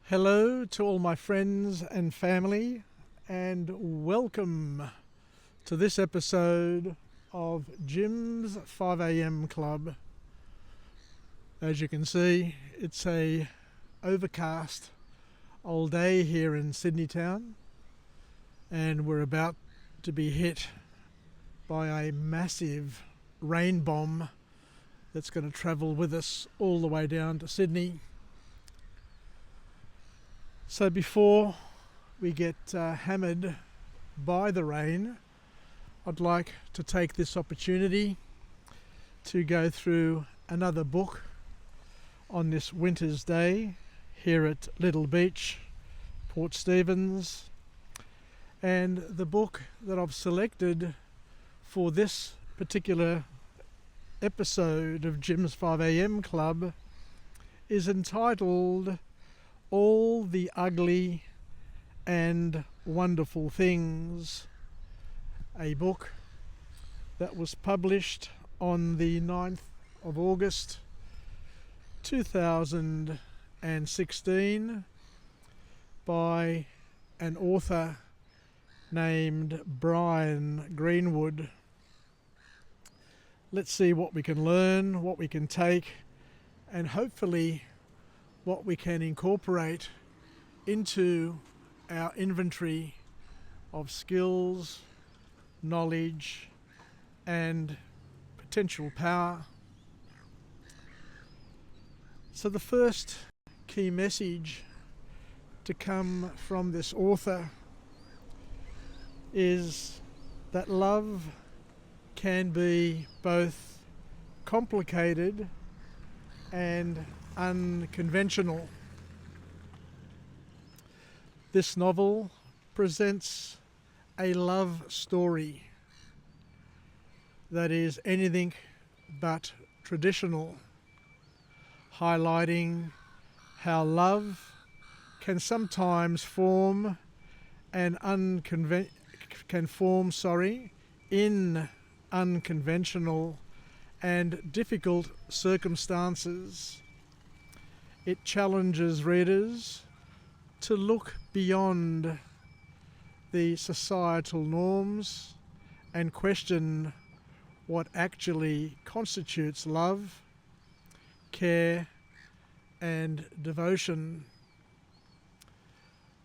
Hello to all my friends and family, and welcome to this episode of Jim's 5am Club. As you can see, it's a overcast all day here in Sydney town, and we're about to be hit by a massive rain bomb that's going to travel with us all the way down to Sydney. So before we get hammered by the rain, I'd like to take this opportunity to go through another book on this winter's day here at Little Beach, Port Stephens. And the book that I've selected for this particular episode of Jim's 5am Club is entitled All the Ugly and Wonderful Things, a book that was published on the 9th of August 2016 by an author named Bryn Greenwood. Let's see what we can learn, what we can take, and hopefully what we can incorporate into our inventory of skills, knowledge, and potential power. So the first key message to come from this author is that love can be both complicated and unconventional. This novel presents a love story that is anything but traditional, highlighting how love can sometimes form in unconventional and difficult circumstances. It challenges readers to look beyond the societal norms and question what actually constitutes love, care, and devotion.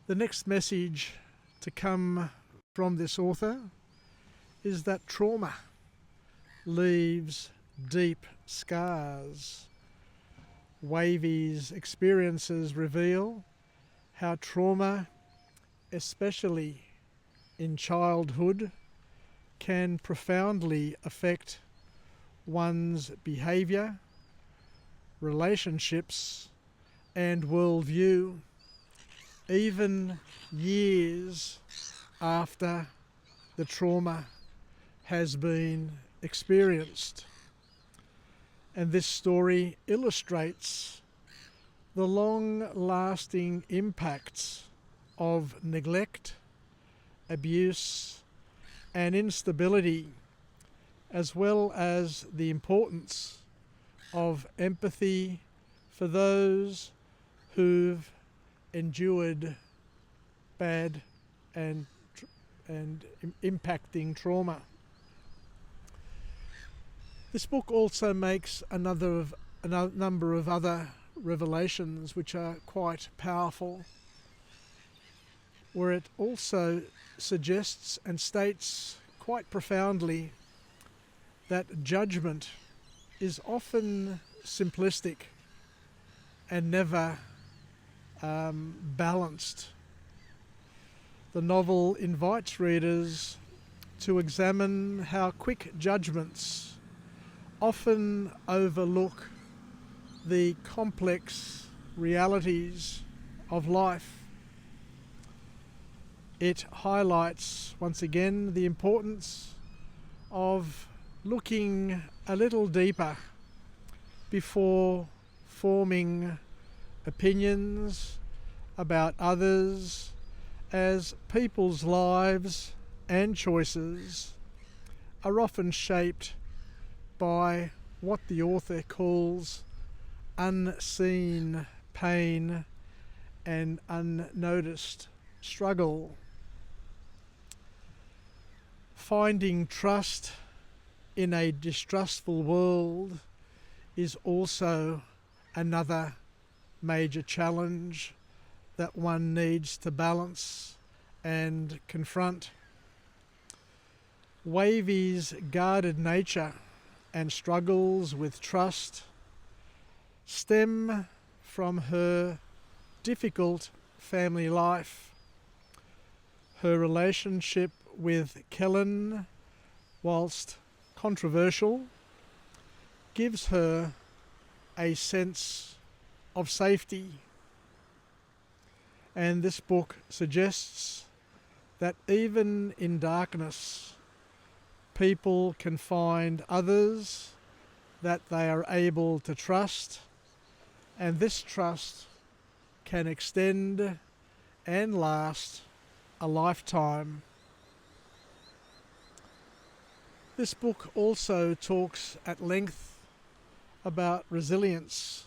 The next message to come from this author is that trauma leaves deep scars. Wavy's experiences reveal how trauma, especially in childhood, can profoundly affect one's behaviour, relationships, and worldview, even years after the trauma has been experienced. And this story illustrates the long-lasting impacts of neglect, abuse, and instability, as well as the importance of empathy for those who've endured bad and impacting trauma. This book also makes a number of other revelations which are quite powerful, where it also suggests and states quite profoundly that judgment is often simplistic and never balanced. The novel invites readers to examine how quick judgments often overlook the complex realities of life. It highlights once again the importance of looking a little deeper before forming opinions about others, as people's lives and choices are often shaped by what the author calls unseen pain and unnoticed struggle. Finding trust in a distrustful world is also another major challenge that one needs to balance and confront. Wavy's guarded nature and struggles with trust stem from her difficult family life. Her relationship with Kellen, whilst controversial, gives her a sense of safety. And this book suggests that even in darkness, people can find others that they are able to trust, and this trust can extend and last a lifetime. This book also talks at length about resilience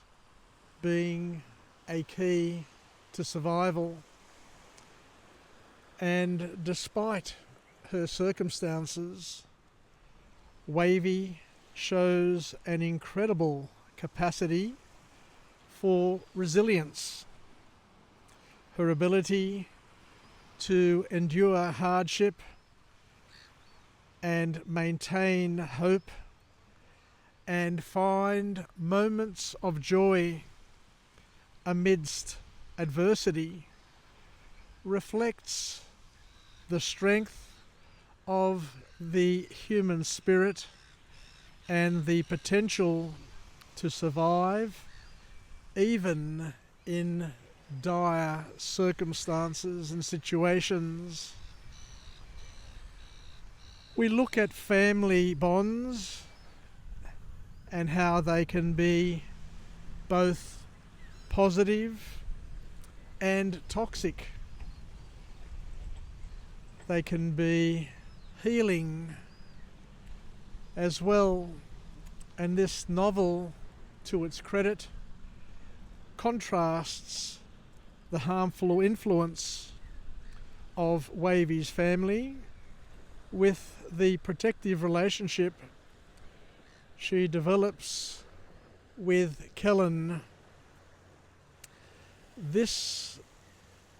being a key to survival, and despite her circumstances, Wavy shows an incredible capacity for resilience. Her ability to endure hardship and maintain hope and find moments of joy amidst adversity reflects the strength of the human spirit and the potential to survive even in dire circumstances and situations. We look at family bonds and how they can be both positive and toxic. They can be healing as well, and this novel, to its credit, contrasts the harmful influence of Wavy's family with the protective relationship she develops with Kellen. This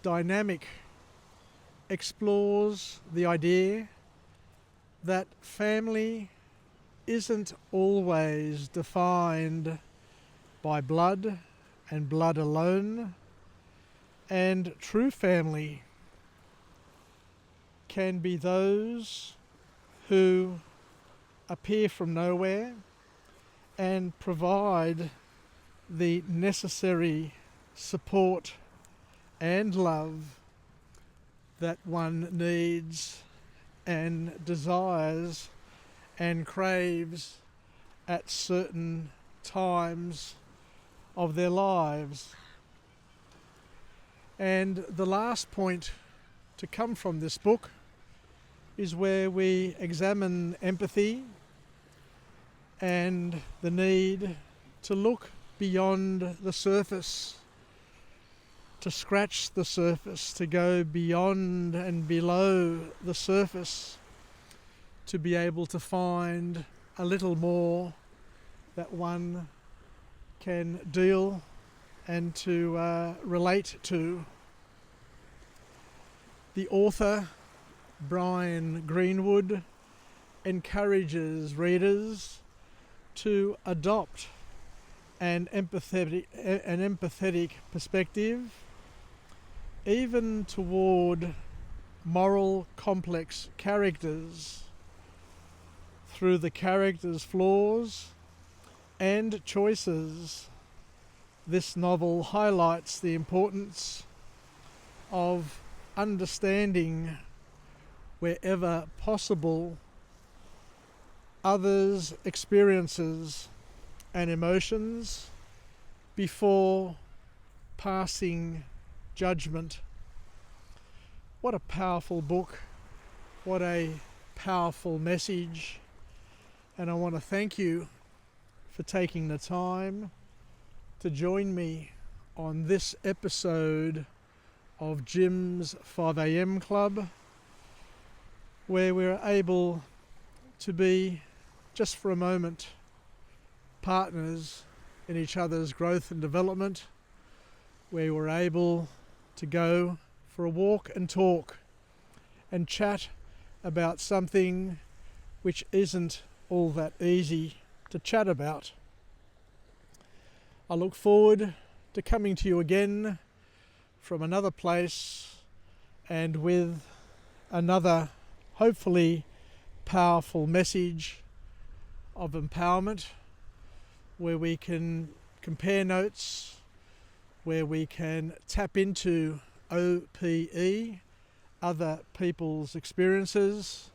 dynamic explores the idea that family isn't always defined by blood and blood alone, and true family can be those who appear from nowhere and provide the necessary support and love that one needs and desires and craves at certain times of their lives. And the last point to come from this book is where we examine empathy and the need to look beyond the surface, to scratch the surface, to go beyond and below the surface, to be able to find a little more that one can deal and to relate to. The author, Bryn Greenwood, encourages readers to adopt an empathetic perspective, even toward moral complex characters, through the characters' flaws and choices. This novel highlights the importance of understanding, wherever possible, others' experiences and emotions before passing judgment. What a powerful book, what a powerful message, and I want to thank you for taking the time to join me on this episode of Jim's 5am Club, where we're able to be, just for a moment, partners in each other's growth and development, where we're able to go for a walk and talk and chat about something which isn't all that easy to chat about. I look forward to coming to you again from another place and with another, hopefully, powerful message of empowerment, where we can compare notes, where we can tap into OPE, other people's experiences,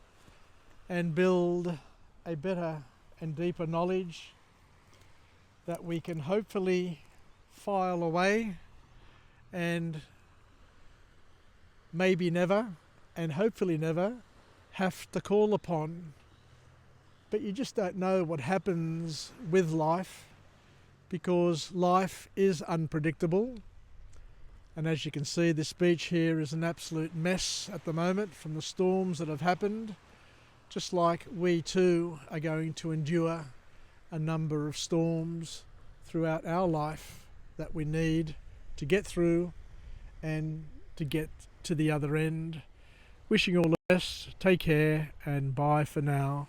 and build a better and deeper knowledge that we can hopefully file away and maybe never, and hopefully never, have to call upon. But you just don't know what happens with life, because life is unpredictable. And as you can see, this beach here is an absolute mess at the moment from the storms that have happened, just like we too are going to endure a number of storms throughout our life that we need to get through and to get to the other end. Wishing you all the best, take care, and bye for now.